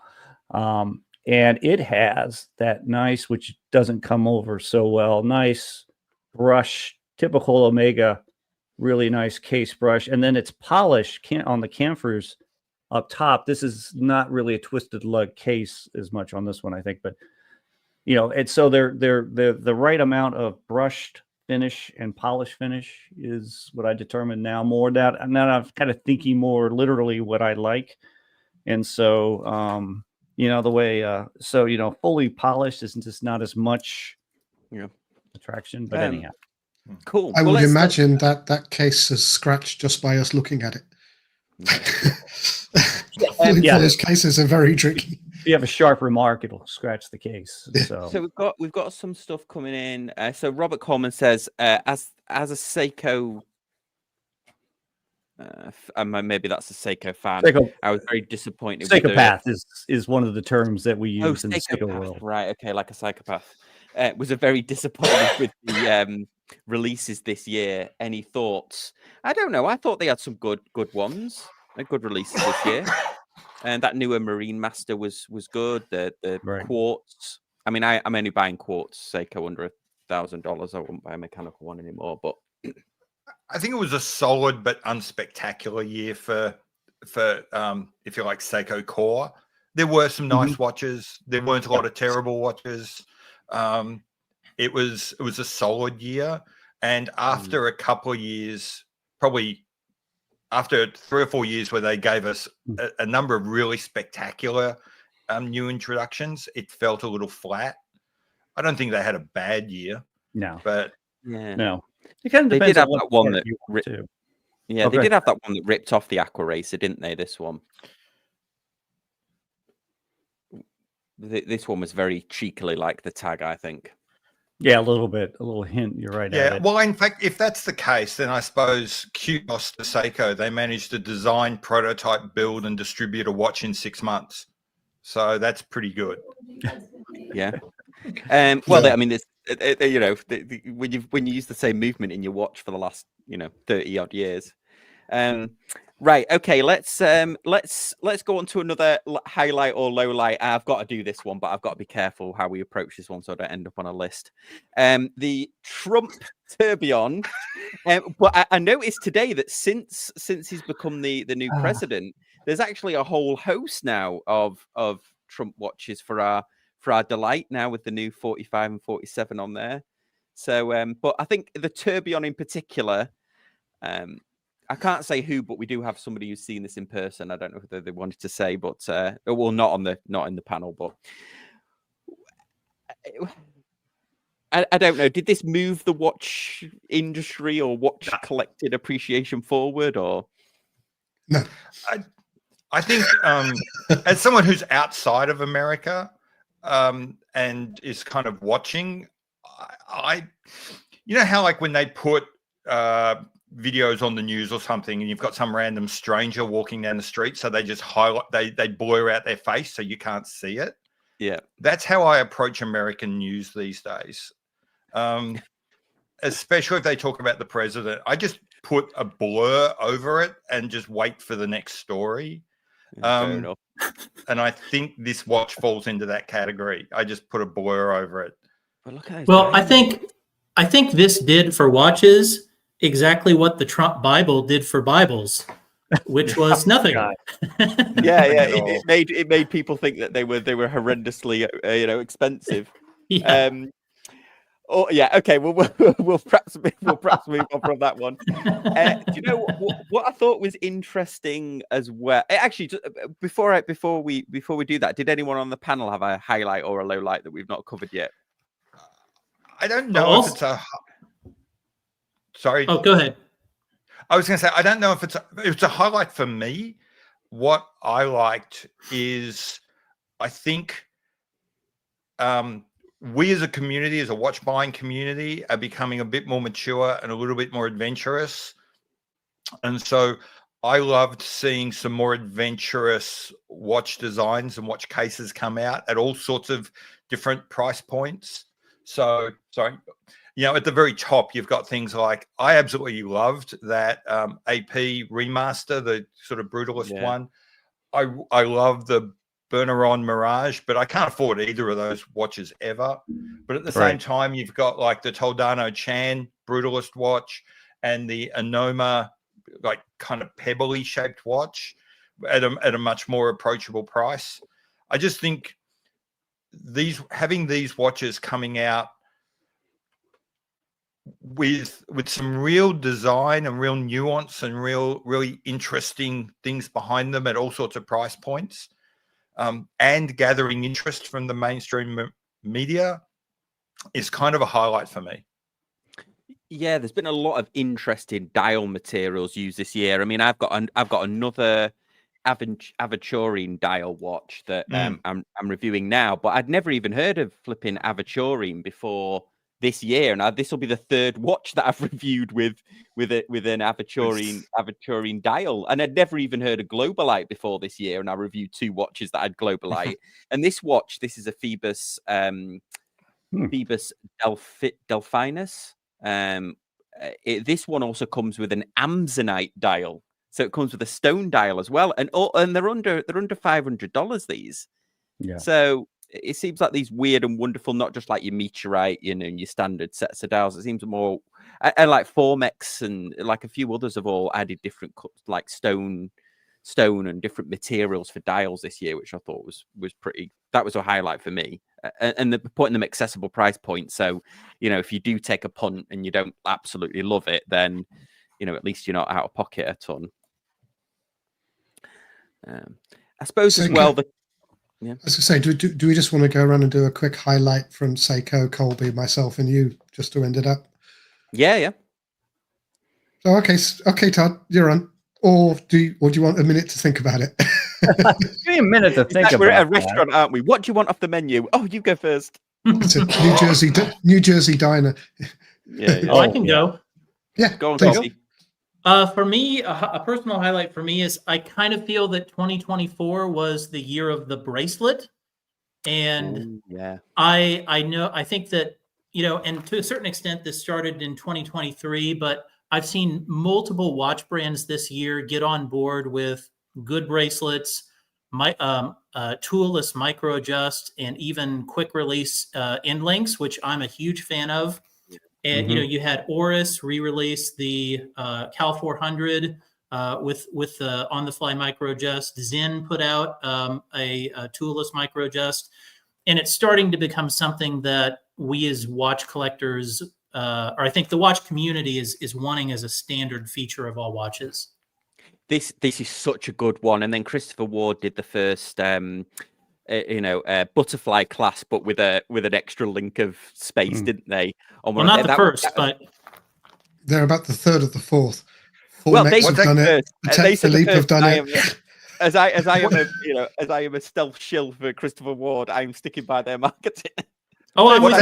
And it has that nice, which doesn't come over so well, nice brush, typical Omega, really nice case brush. And then it's polished on the chamfers up top. This is not really a twisted lug case as much on this one, I think. But, and so they're the right amount of brushed finish and polished finish is what I determine now more. Now I'm kind of thinking more literally what I like. And so, the way, fully polished isn't just not as much attraction, but anyhow. Cool. I would imagine that case is scratched just by us looking at it. Fully polished cases are very tricky. If you have a sharp remark, it'll scratch the case. So we've got some stuff coming in. So Robert Coleman says, as a Seiko, maybe that's a Seiko fan. I was very disappointed. Psychopath is one of the terms that we use in the Seiko world. Right. Okay. Like a psychopath. Was a very disappointed with the releases this year. Any thoughts? I don't know. I thought they had some good ones, good releases this year. And that newer Marine Master was good. The right. Quartz. I mean, I'm only buying Quartz Seiko under $1,000. I wouldn't buy a mechanical one anymore. But I think it was a solid but unspectacular year for if you like Seiko Core. There were some nice watches. There weren't a lot of terrible watches. It was a solid year. And after a couple of years, probably after 3 or 4 years where they gave us a number of really spectacular new introductions, it felt a little flat. I don't think they had a bad year. No. But no. It kind of they depends did have on that one that too. Yeah, they did have that one that ripped off the Aqua Racer, didn't they? This one. This one was very cheekily like the Tag, I think. Yeah, a little hint. You're right. Yeah, well, in fact, if that's the case, then I suppose Kudos to Seiko, they managed to design, prototype, build, and distribute a watch in 6 months. So that's pretty good. Yeah. Well, I mean, this, when you use the same movement in your watch for the last 30 odd years. Right. Okay. Let's go on to another highlight or low light. I've got to do this one, but I've got to be careful how we approach this one so I don't end up on a list. The Trump tourbillon. But I noticed today that since he's become the new president, there's actually a whole host now of Trump watches for our delight now with the new 45 and 47 on there. So, but I think the tourbillon in particular. I can't say who, but we do have somebody who's seen this in person. I don't know whether they wanted to say, but well, not in the panel, but I don't know. Did this move the watch industry or watch collected appreciation forward, or no? I think as someone who's outside of America and is kind of watching, I how like when they put videos on the news or something and you've got some random stranger walking down the street, so they just highlight, they blur out their face so you can't see it. Yeah. That's how I approach American news these days. Especially if they talk about the president. I just put a blur over it and just wait for the next story. Fair enough. And I think this watch falls into that category. I just put a blur over it. But look at those Well, diamonds. I think this did for watches exactly what the Trump Bible did for Bibles, which was nothing. God. Yeah, at all. it made people think that they were horrendously expensive. Yeah. Oh yeah, okay. Well, we'll perhaps move on from that one. Do you know what I thought was interesting as well? Actually, before we do that, did anyone on the panel have a highlight or a low light that we've not covered yet? I don't know if it's a. Sorry. Oh, go ahead. I was going to say I don't know if it's a highlight for me. What I liked is I think. We as a community, as a watch buying community, are becoming a bit more mature and a little bit more adventurous. And so I loved seeing some more adventurous watch designs and watch cases come out at all sorts of different price points. So, sorry, at the very top, you've got things like, I absolutely loved that AP remaster, the sort of brutalist one. I love the Berneron Mirage, but I can't afford either of those watches ever. But at the same time, you've got like the Toledano Chan Brutalist watch and the Anoma, like kind of pebbly shaped watch at a much more approachable price. I just think having these watches coming out with some real design and real nuance and really interesting things behind them at all sorts of price points. And gathering interest from the mainstream media is kind of a highlight for me. Yeah, there's been a lot of interesting dial materials used this year. I mean, I've got another aventurine dial watch that I'm reviewing now, but I'd never even heard of flipping aventurine before this year, and this will be the third watch that I've reviewed with an aventurine dial, and I'd never even heard of Globalite before this year, and I reviewed 2 watches that had Globalite. And this watch, this is a Phoebus Delphinus. This one also comes with an Amsonite dial, so it comes with a stone dial as well, and they're under $500 these. Yeah. So it seems like these weird and wonderful, not just like your meteorite, and your standard sets of dials. It seems more, and like Formex and like a few others have all added different like stone and different materials for dials this year, which I thought was pretty. That was a highlight for me, and putting them accessible price points. So, if you do take a punt and you don't absolutely love it, then at least you're not out of pocket a ton. I suppose as well. Yeah. As I say, do we just want to go around and do a quick highlight from Seiko, Colby, myself, and you, just to end it up? Yeah. So okay, Todd, you're on. Or do you want a minute to think about it? Give me a minute to think about it. We're at a restaurant, aren't we? What do you want off the menu? Oh, you go first. It's a New Jersey diner. Yeah. Oh, I can go. Yeah, go on, please. Colby. For me, a personal highlight for me is I kind of feel that 2024 was the year of the bracelet. And I think that, and to a certain extent, this started in 2023, but I've seen multiple watch brands this year get on board with good bracelets, toolless micro adjust, and even quick release end links, which I'm a huge fan of. And you had Oris re-release the Cal 400 with the on-the-fly micro adjust. Zen put out a toolless micro adjust, and it's starting to become something that we as watch collectors, or I think the watch community is wanting as a standard feature of all watches. This is such a good one. And then Christopher Ward did the first butterfly clasp, but with an extra link of space, didn't they? Well, not the first, but they're about the third of the fourth. Well, they have done it. They said Philippe have done it. As I am a stealth shill for Christopher Ward, I'm sticking by their marketing. What's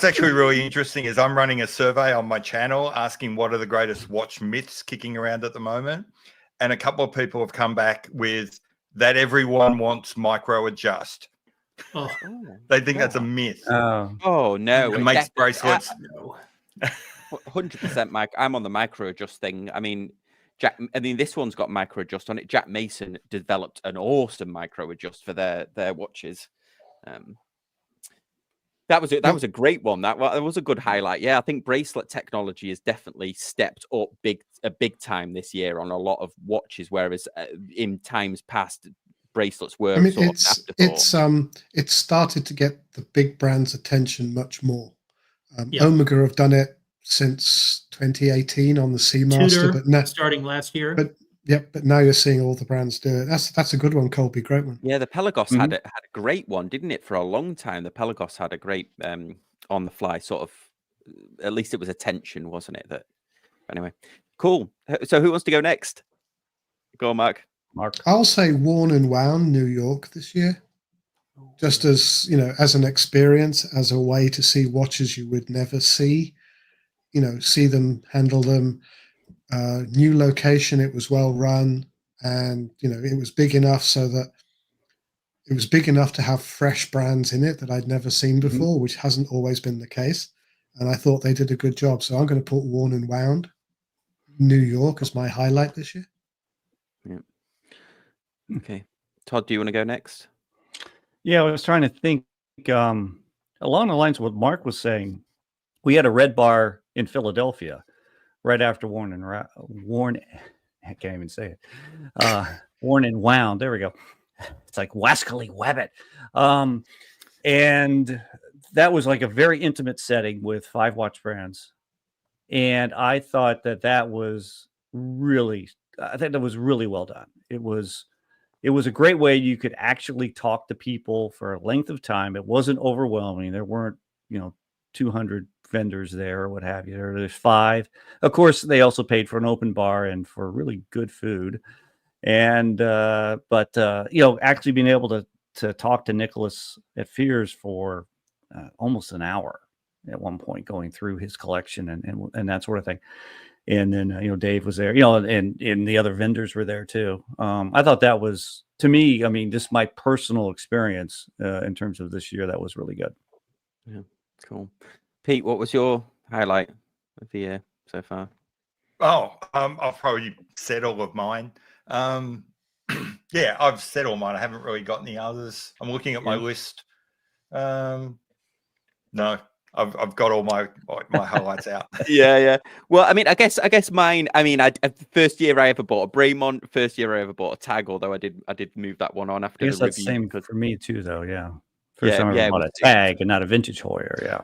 actually really interesting is I'm running a survey on my channel asking what are the greatest watch myths kicking around at the moment, and a couple of people have come back with that everyone wants micro adjust. Oh, They think that's a myth. Oh no, It makes bracelets. no. 100%, Mike. I'm on the micro adjust thing. I mean, this one's got micro adjust on it. Jack Mason developed an awesome micro adjust for their watches. That was it. That was a great one. That was a good highlight. Yeah, I think bracelet technology has definitely stepped up a big time this year on a lot of watches, whereas in times past, bracelets were. I mean, it's started to get the big brands' attention much more. Omega have done it since 2018 on the Seamaster, but now starting last year. But now you're seeing all the brands do it. That's a good one, Colby. Great one. Yeah, the Pelagos had a great one, didn't it? For a long time, the Pelagos had a great on the fly sort of. At least it was attention, wasn't it? That anyway, cool. So who wants to go next? Go on, Mark. I'll say Worn and Wound New York this year, just as as an experience, as a way to see watches you would never see. See them, handle them. New location, it was well run, and it was big enough so that it was big enough to have fresh brands in it that I'd never seen before, which hasn't always been the case. And I thought they did a good job. So I'm going to put Worn and Wound New York as my highlight this year. Yeah. Okay, Todd, do you want to go next? Yeah, I was trying to think along the lines of what Mark was saying. We had a red bar in Philadelphia right after Worn, I can't even say it. Worn and Wound. There we go. It's like Wascally Webbit. And that was like a very intimate setting with 5 watch brands. And I thought that was really well done. It was a great way you could actually talk to people for a length of time. It wasn't overwhelming. There weren't, 200 vendors there or what have you. There's 5. Of course, they also paid for an open bar and for really good food. And but actually being able to talk to Nicholas at Fears for almost an hour at one point, going through his collection and that sort of thing. And then Dave was there, and the other vendors were there too. I thought that was, to me, I mean, just my personal experience in terms of this year, that was really good. Yeah, cool. Pete, what was your highlight of the year so far? Oh, I've probably said all of mine. Yeah, I've said all mine. I haven't really got any others. I'm looking at my list. No, I've got all my highlights out. Yeah. Well, I mean, I guess mine. I mean, first year I ever bought a Braymont. First year I ever bought a tag. Although I did move that one on after the that's review. Same for me too, though. Yeah. First time I ever bought a tag and not a vintage Hoyer.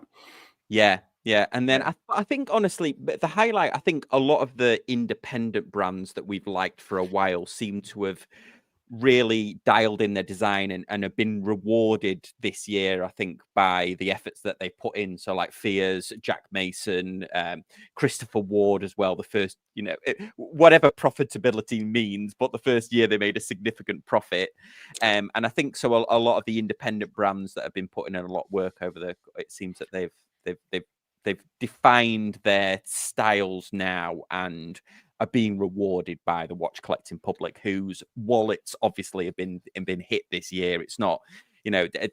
Yeah. Yeah. And then I think, honestly, the highlight, I think a lot of the independent brands that we've liked for a while seem to have really dialed in their design and have been rewarded this year, I think, by the efforts that they put in. So like Fears, Jack Mason, Christopher Ward as well. The first, whatever profitability means, but the first year they made a significant profit. And I think so a lot of the independent brands that have been putting in a lot of work it seems that they've defined their styles now and are being rewarded by the watch collecting public, whose wallets obviously have been hit this year. It's not,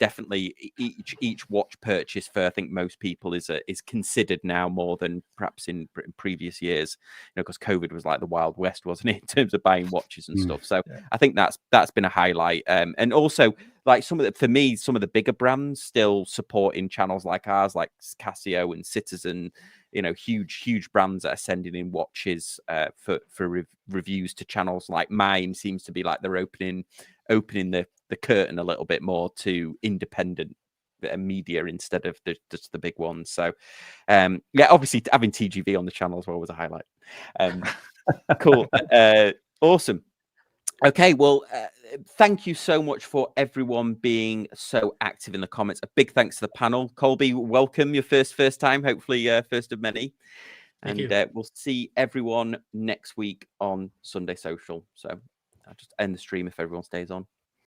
definitely each watch purchase for, I think, most people is considered now more than perhaps in previous years, because COVID was like the Wild West, wasn't it, in terms of buying watches and stuff. So I think that's been a highlight. And also, like some of the bigger brands still supporting channels like ours, like Casio and Citizen, huge brands that are sending in watches for reviews to channels like mine. Seems to be like they're opening the curtain a little bit more to independent media instead of just the big ones. So obviously having TGV on the channel as well was a highlight. Cool. Awesome. Okay, well, thank you so much for everyone being so active in the comments. A big thanks to the panel. Colby, welcome, your first time, hopefully first of many. Thank and you. We'll see everyone next week on Sunday Social. So I'll just end the stream if everyone stays on.